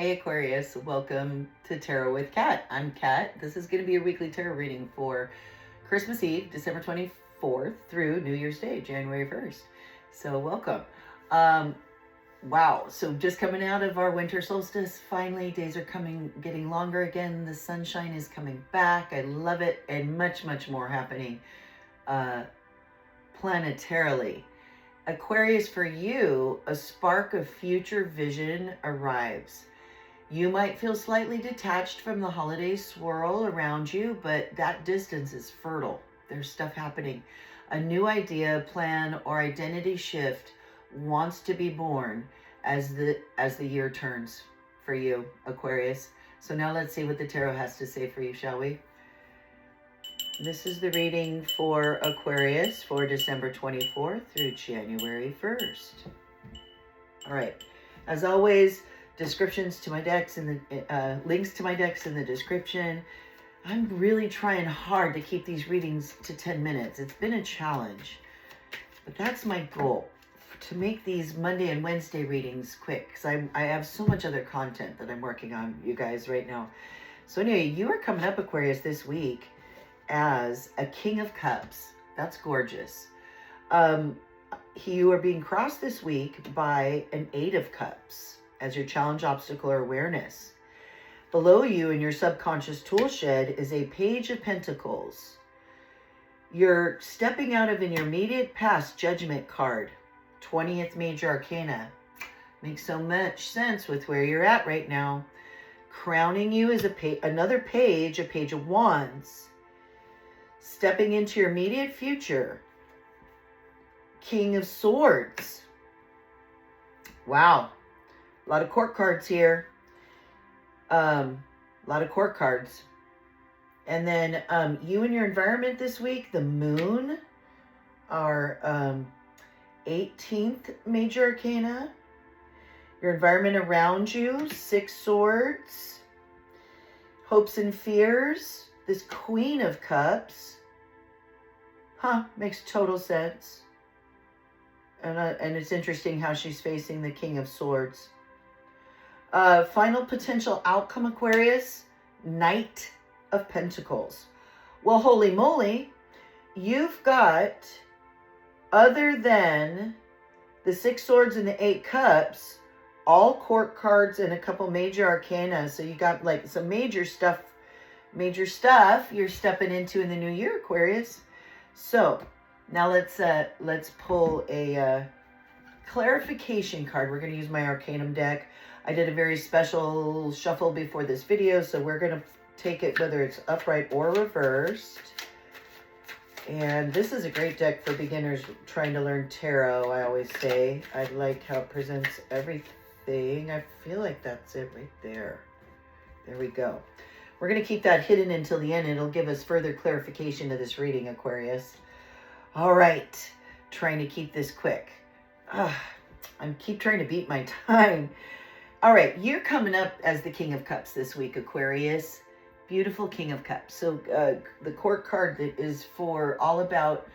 Hey Aquarius, welcome to Tarot with Kat. I'm Kat. This is going to be a weekly tarot reading for Christmas Eve, December 24th through New Year's Day, January 1st. So welcome. Wow, so just coming out of our winter solstice, finally days are getting longer again. The sunshine is coming back. I love it, and much more happening planetarily. Aquarius, for you, a spark of future vision arrives. You might feel slightly detached from the holiday swirl around you, but that distance is fertile. There's stuff happening. A new idea, plan, or identity shift wants to be born as the year turns for you, Aquarius. So now let's see what the tarot has to say for you, shall we? This is the reading for Aquarius for December 24th through January 1st. All right. As always, descriptions to my decks and the links to my decks in the description. I'm really trying hard to keep these readings to 10 minutes. It's been a challenge, but that's my goal, to make these Monday and Wednesday readings quick, because I have so much other content that I'm working on, you guys, right now. So anyway, you are coming up, Aquarius, this week as a King of Cups. That's gorgeous. You are being crossed this week by an Eight of Cups as your challenge, obstacle, or awareness. Below you in your subconscious tool shed is a Page of Pentacles. You're stepping out of an immediate past Judgment card, 20th major arcana. Makes so much sense with where you're at right now. Crowning you is another page, a Page of Wands. Stepping into your immediate future, King of Swords. Wow. A lot of court cards here. A lot of court cards. And then you and your environment this week, the moon, our 18th major arcana. Your environment around you, Six Swords. Hopes and fears, this Queen of Cups. Makes total sense. And it's interesting how she's facing the King of Swords. Final potential outcome, Aquarius, Knight of Pentacles. Well, holy moly, you've got, other than the Six Swords and the Eight Cups, all court cards and a couple major arcana. So you got like some major stuff you're stepping into in the new year, Aquarius. So now let's pull a clarification card. We're going to use my Arcanum deck. I did a very special shuffle before this video, so we're going to take it whether it's upright or reversed. And this is a great deck for beginners trying to learn tarot, I always say. I like how it presents everything. I feel like that's it right there. There we go. We're going to keep that hidden until the end. It'll give us further clarification to this reading, Aquarius. All right. Trying to keep this quick. I keep trying to beat my time. All right. You're coming up as the King of Cups this week, Aquarius. Beautiful King of Cups. So the court card that is for all about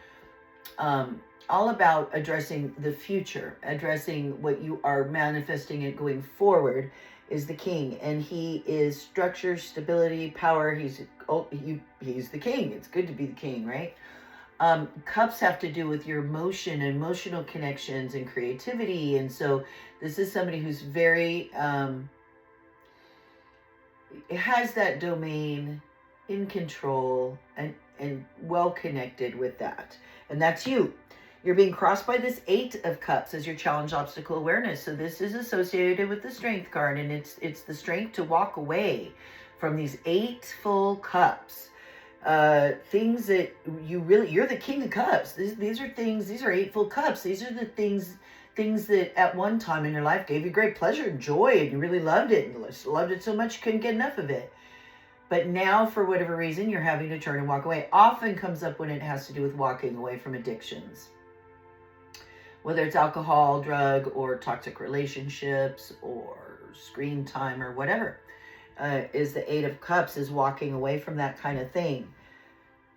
addressing the future, addressing what you are manifesting and going forward, is the King, and he is structure, stability, power. He's the King. It's good to be the King, right? Cups have to do with your emotion, emotional connections, and creativity, and so this is somebody who's very has that domain in control and well connected with that, and that's you. You're being crossed by this Eight of Cups as your challenge, obstacle, awareness. So this is associated with the Strength card, and it's the strength to walk away from these 8 full cups. Things that you're the King of Cups. These are 8 full cups. These are the things that at one time in your life gave you great pleasure and joy, and you really loved it, and loved it so much you couldn't get enough of it. But now, for whatever reason, you're having to turn and walk away. Often comes up when it has to do with walking away from addictions. Whether it's alcohol, drug, or toxic relationships, or screen time, or whatever, is the Eight of Cups, is walking away from that kind of thing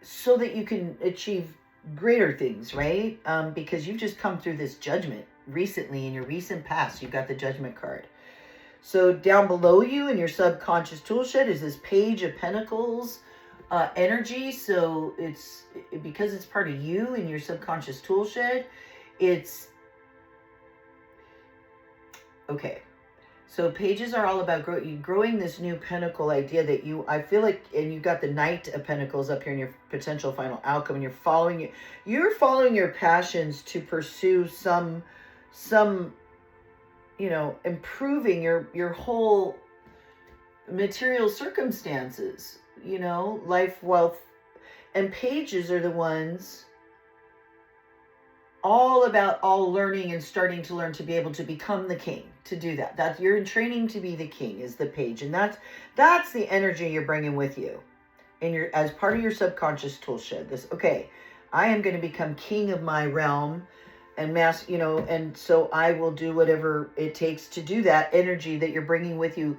so that you can achieve greater things, right? Because you've just come through this judgment recently in your recent past. You've got the Judgment card. So down below you in your subconscious tool shed is this Page of Pentacles energy. So it's because it's part of you in your subconscious tool shed. It's okay. So pages are all about growing this new pentacle idea that I feel like, and you've got the Knight of Pentacles up here in your potential final outcome, and you're following your passions to pursue some, improving your whole material circumstances, life, wealth, and pages are the ones all about learning and starting to learn to be able to become the king, to do that you're in training to be the king is the page. And that's the energy you're bringing with you as part of your subconscious tool shed. I am going to become king of my realm and and so I will do whatever it takes to do that energy that you're bringing with you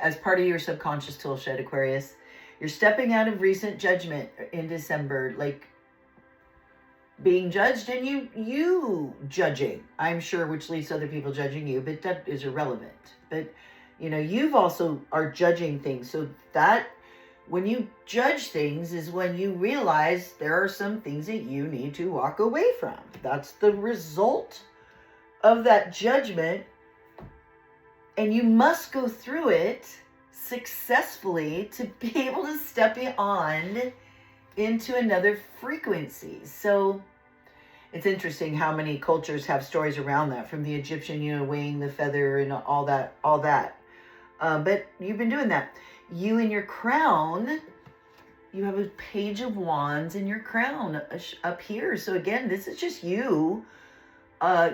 as part of your subconscious tool shed, Aquarius. You're stepping out of recent judgment in December, like being judged and you judging, I'm sure, which leads to other people judging you, but that is irrelevant. But you've also are judging things. So that when you judge things is when you realize there are some things that you need to walk away from. That's the result of that judgment. And you must go through it successfully to be able to step beyond into another frequency. So it's interesting how many cultures have stories around that, from the Egyptian, weighing the feather and all that. But you've been doing that. You in your crown, you have a Page of Wands in your crown up here. So again, this is just you,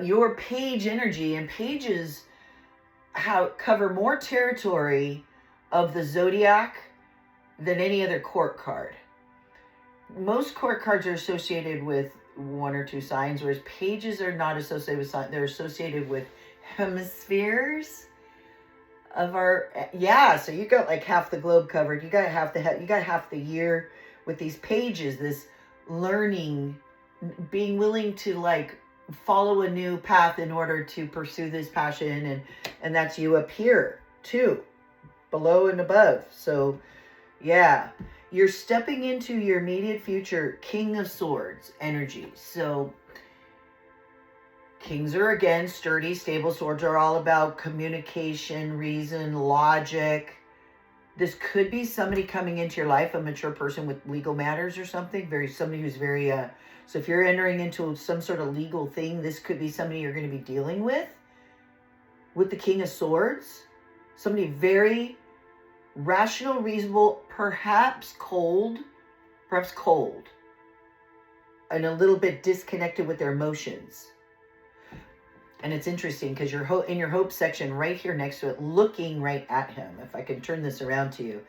your page energy, and pages cover more territory of the zodiac than any other court card. Most court cards are associated with one or two signs, whereas pages are not associated with signs. They're associated with hemispheres of our, so you got like half the globe covered. You got half the year with these pages, this learning, being willing to like follow a new path in order to pursue this passion. And that's you up here too, below and above. So yeah, you're stepping into your immediate future, King of Swords energy. So kings are, again, sturdy, stable. Swords are all about communication, reason, logic. This could be somebody coming into your life, a mature person with legal matters or something. Somebody who's very, so if you're entering into some sort of legal thing, this could be somebody you're going to be dealing with the King of Swords. Somebody very rational, reasonable, perhaps cold, and a little bit disconnected with their emotions. And it's interesting because in your hope section right here next to it, looking right at him, if I can turn this around to you,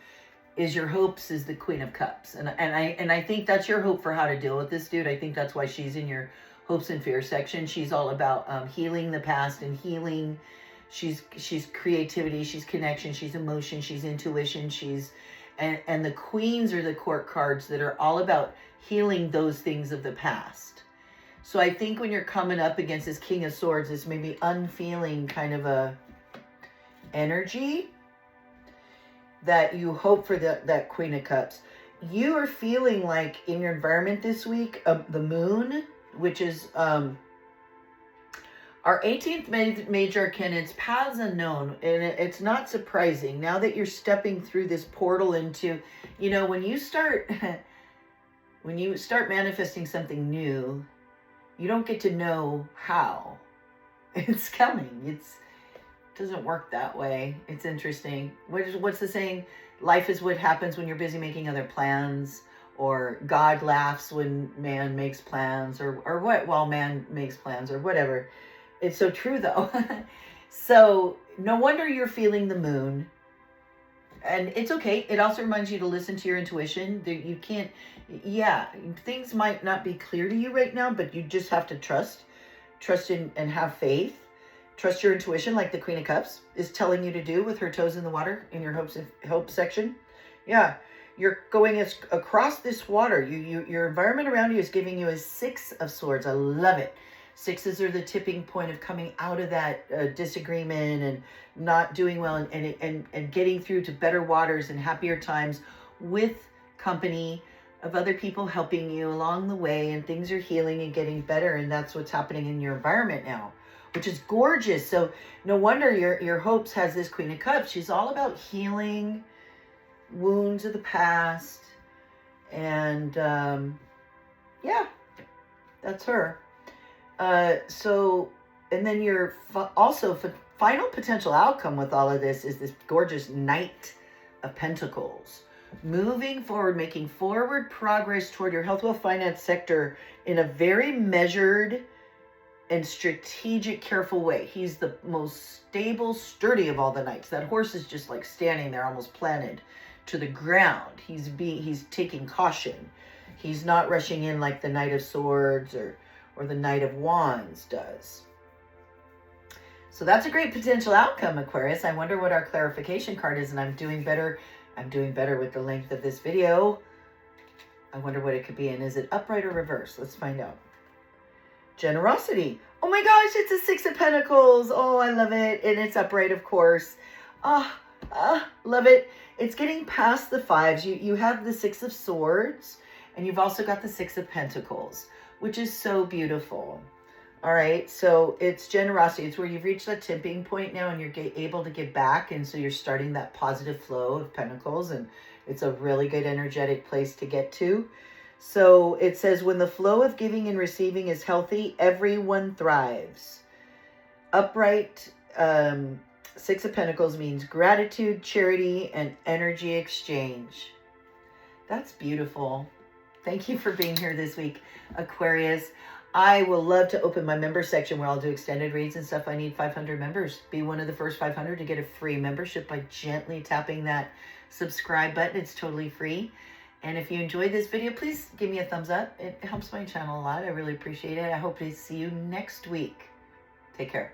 is your hopes is the Queen of Cups. And I think that's your hope for how to deal with this, dude. I think that's why she's in your hopes and fears section. She's all about healing the past and healing. She's creativity, she's connection, she's emotion, she's intuition, and the queens are the court cards that are all about healing those things of the past. So I think when you're coming up against this King of Swords, this maybe unfeeling kind of a energy that you hope for that Queen of Cups. You are feeling like in your environment this week, the moon, which is our 18th major arcana, it's paths unknown, and it's not surprising now that you're stepping through this portal into, when you start manifesting something new, you don't get to know how it's coming. It doesn't work that way. It's interesting. What's the saying? Life is what happens when you're busy making other plans, or God laughs when man makes plans, or what while man makes plans, or whatever. It's so true, though. So no wonder you're feeling the moon. And it's okay. It also reminds you to listen to your intuition. You can't, things might not be clear to you right now, but you just have to trust in and have faith. Trust your intuition, like the Queen of Cups is telling you to do with her toes in the water in your hope section. Yeah, you're going across this water. Your environment around you is giving you a 6 of Swords. I love it. Sixes are the tipping point of coming out of that disagreement and not doing well, and getting through to better waters and happier times with company of other people helping you along the way, and things are healing and getting better. And that's what's happening in your environment now, which is gorgeous. So no wonder your hopes has this Queen of Cups. She's all about healing wounds of the past. And yeah, that's her. And then your final potential outcome with all of this is this gorgeous Knight of Pentacles. Moving forward, making forward progress toward your health, wealth, finance sector in a very measured and strategic, careful way. He's the most stable, sturdy of all the knights. That horse is just like standing there, almost planted to the ground. He's taking caution. He's not rushing in like the Knight of Swords or the Knight of Wands does. So that's a great potential outcome, Aquarius. I wonder what our clarification card is, and I'm doing better with the length of this video. I wonder what it could be, and is it upright or reverse? Let's find out. Generosity. Oh my gosh, it's a Six of Pentacles. Oh, I love it. And it's upright, of course. Love it. It's getting past the fives. You have the Six of Swords, and you've also got the Six of Pentacles, which is so beautiful. All right, so it's generosity. It's where you've reached that tipping point now, and you're able to give back, and so you're starting that positive flow of pentacles, and it's a really good energetic place to get to. So it says, when the flow of giving and receiving is healthy, everyone thrives. Upright Six of Pentacles means gratitude, charity, and energy exchange. That's beautiful. Thank you for being here this week, Aquarius. I will love to open my member section where I'll do extended reads and stuff. I need 500 members. Be one of the first 500 to get a free membership by gently tapping that subscribe button. It's totally free. And if you enjoyed this video, please give me a thumbs up. It helps my channel a lot. I really appreciate it. I hope to see you next week. Take care.